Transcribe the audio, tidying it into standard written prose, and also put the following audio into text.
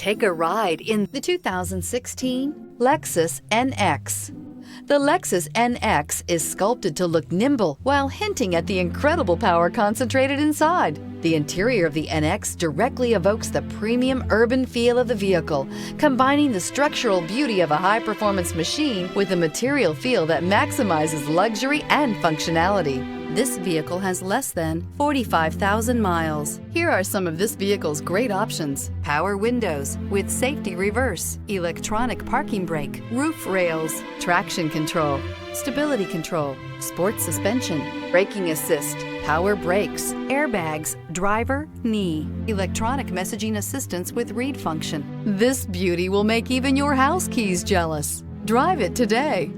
Take a ride in the 2016 Lexus NX. The Lexus NX is sculpted to look nimble while hinting at the incredible power concentrated inside. The interior of the NX directly evokes the premium urban feel of the vehicle, combining the structural beauty of a high-performance machine with a material feel that maximizes luxury and functionality. This vehicle has less than 45,000 miles. Here are some of this vehicle's great options: power windows with safety reverse, electronic parking brake, roof rails, traction control, stability control, sports suspension, braking assist, power brakes, airbags, driver, knee, electronic messaging assistance with read function. This beauty will make even your house keys jealous. Drive it today.